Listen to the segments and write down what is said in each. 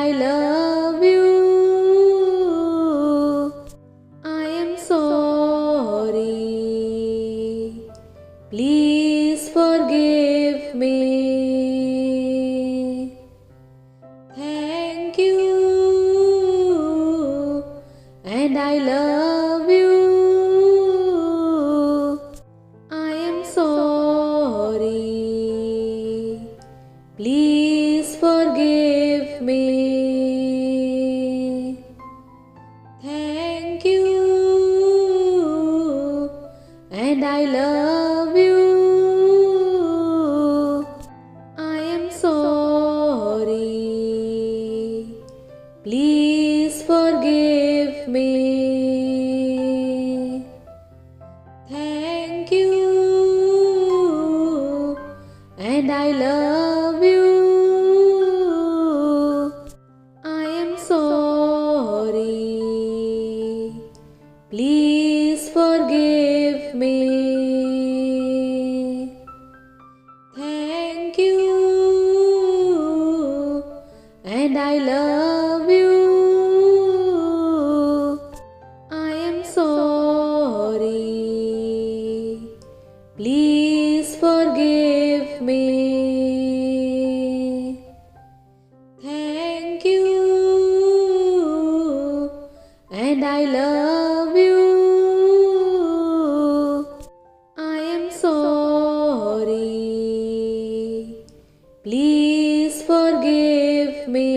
I love you. I am sorry. Please forgive me. Thank you. And I love you. I am sorry. Please forgive me. Thank you. And I love you. I am sorry. Please forgive me. Thank you. And I love you. I am sorry. Please forgive me. Thank you. And I love you. I am sorry. Please forgive me. Thank you. And I love you. I am sorry. Please forgive me.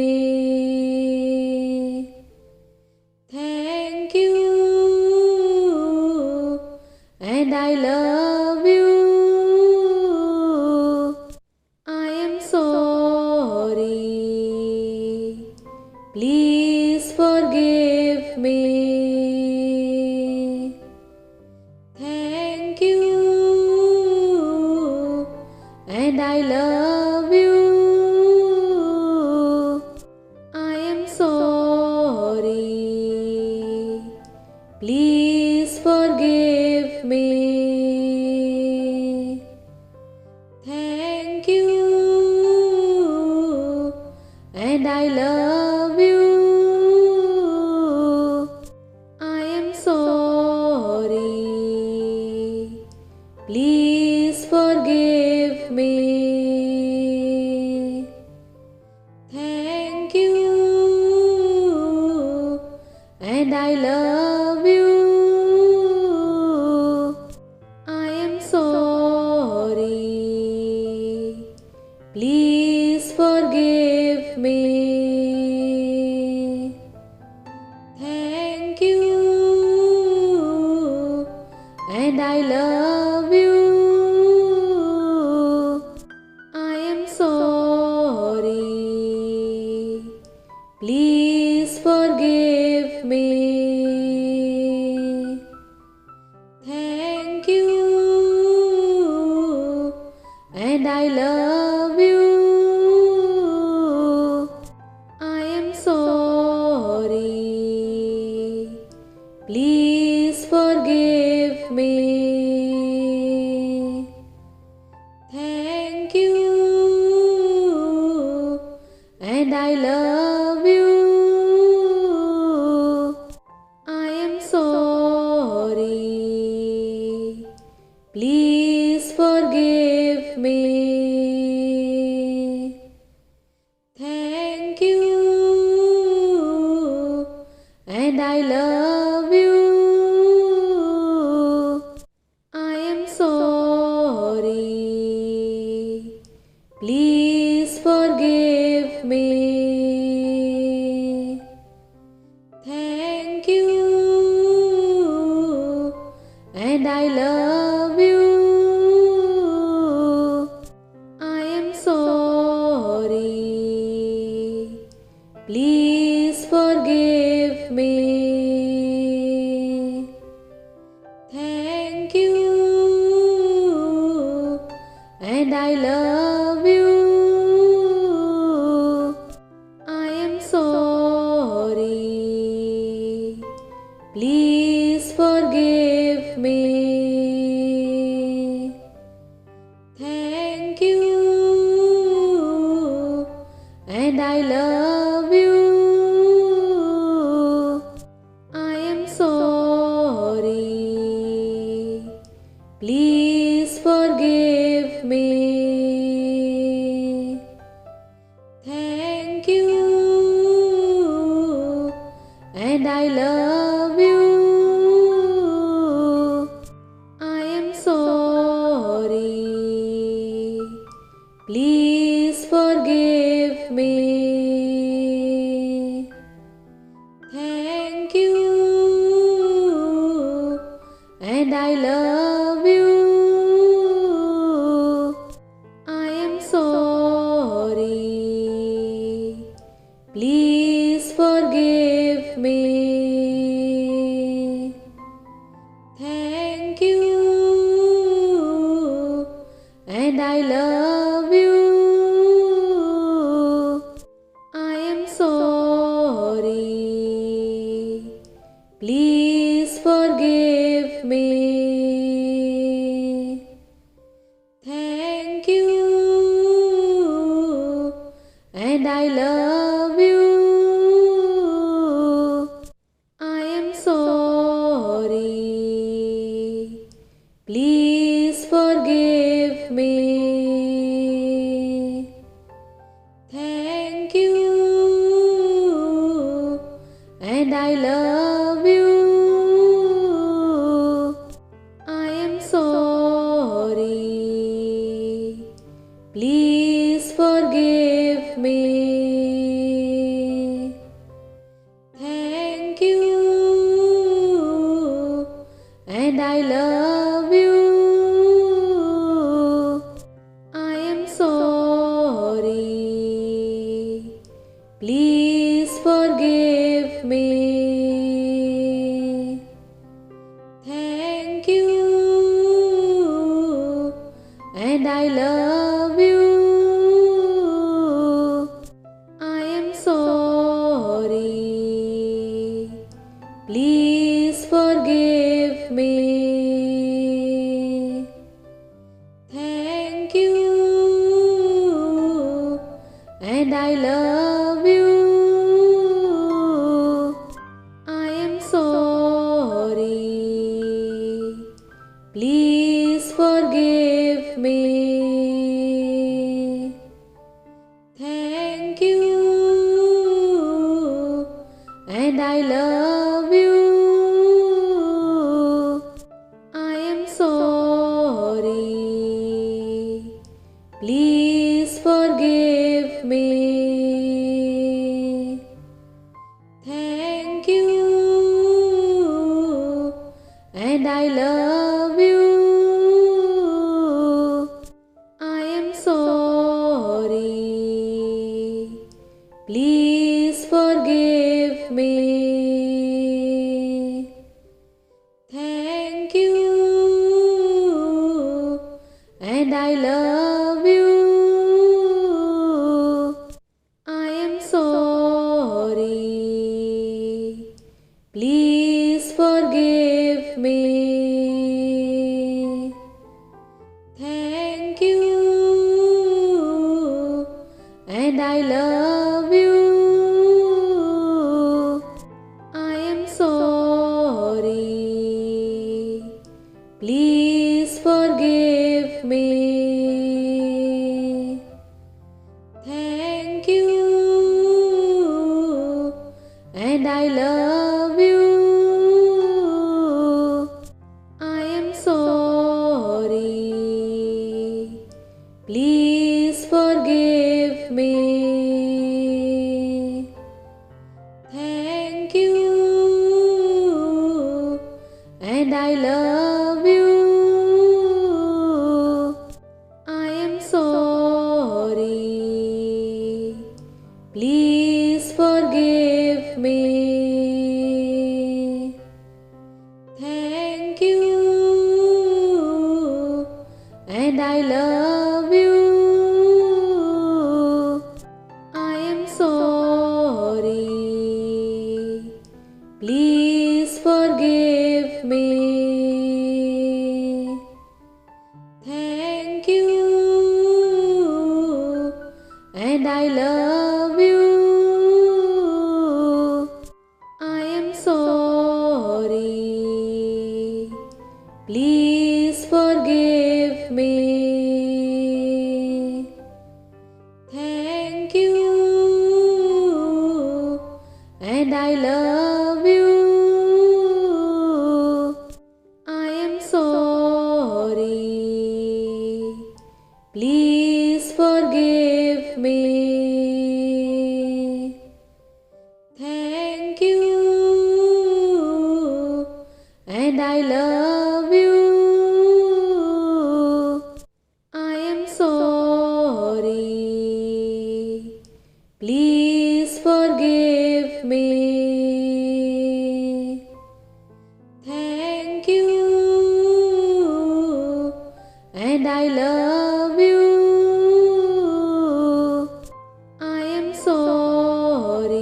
Thank you. And I love you. I am sorry. Please forgive me. Thank you. And I love you. I am sorry. Please forgive me. Thank you. And I love you. I am sorry. Please forgive me. Thank you. And I love you. I am sorry. Please forgive me. Thank you. And I love you. I am sorry. Please forgive me. Thank you. And I love you. I am sorry. Please forgive me. Thank you. And I love you. I am sorry. Please forgive me. Thank you. And I love you. I am sorry. Please forgive me. Thank you. And I love you. I am sorry. Please forgive me. Thank you. And I love you. I am sorry. Please forgive me. Thank you. And I love love you. I am sorry. Please forgive me. Thank you. And I love you. I am sorry. Please forgive me. Thank you. And I love you. I am sorry. Please forgive me. Thank you. And I love you. I am sorry. Please forgive me. Thank you. And I love you. I am sorry. Please forgive me. Thank you. And I love you. I am sorry. Please forgive me. Thank you. And I love you. I am sorry. Please forgive me. Thank you. And I love you. I am sorry. Please forgive me. Thank you. And I love you. I am sorry. Please forgive me. Thank you. And I love you. I am sorry. Please forgive me. Thank you. And I love you. I am sorry. Please forgive me. Thank you. And I love you. I am sorry. Please forgive me. Thank you. And I love you. I am sorry. Please forgive me. Thank you. And I love you. I am sorry. Please forgive me. Thank you. And I love you. I am sorry. Please forgive me. Thank you. And I love you. I am sorry. Please forgive me. Thank you. And I love you. I love you. I am sorry. Please forgive me. Thank you. And I love you. I am sorry. Please forgive me. Thank you. And I love you. I am sorry.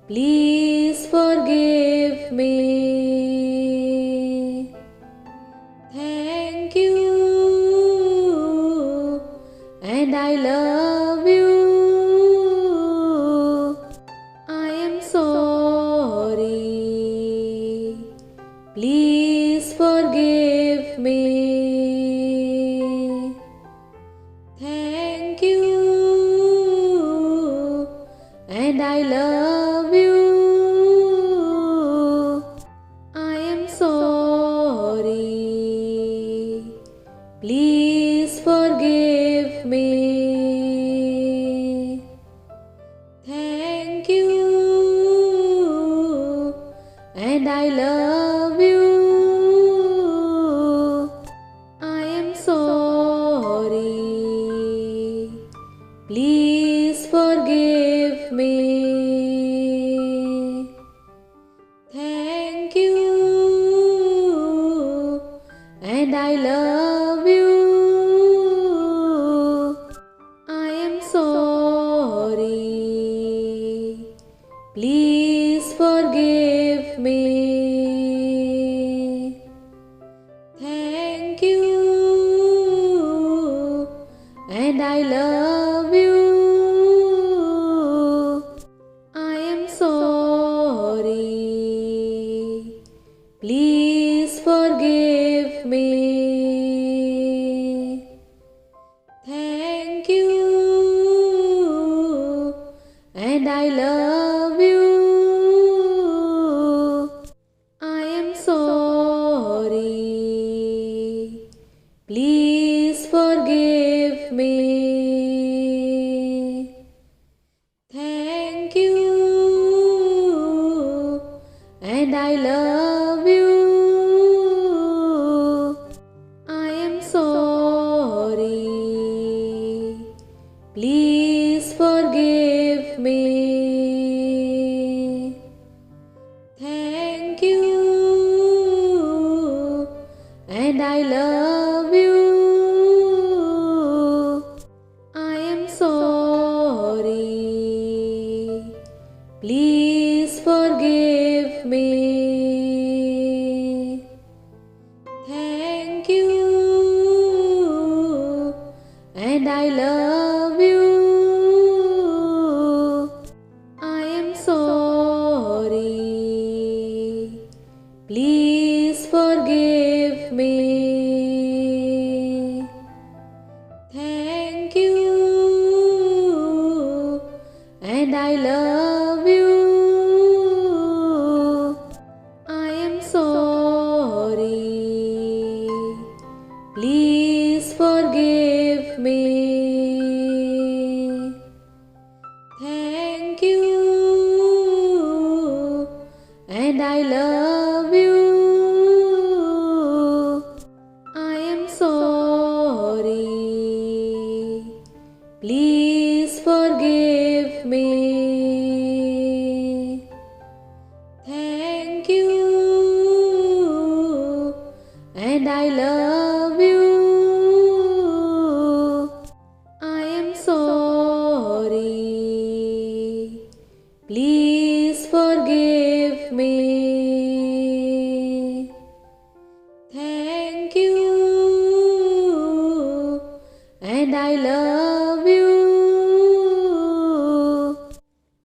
Please forgive me. Thank you. And I love you. I am sorry. Please forgive me. Thank you. And I love you. I am sorry. Please forgive me. Thank you. And I love you. I am sorry. Please forgive me. Thank you. And I love you. I am sorry. Please forgive me. Thank you. And I love you. I am sorry. Please forgive me. Thank you. And I love you. I am sorry. Please forgive me. Thank you. And I love you. I am sorry. Please forgive me. Thank you. And I love you. I am sorry. Please forgive me. Thank you. And I love you. I am sorry. Please forgive me. Thank you. And I love you. I am sorry. Please forgive me. Thank you. And I love you. I am sorry. Please forgive me. Thank you. And I love you. I am sorry. Please forgive me. Thank you. And I love you.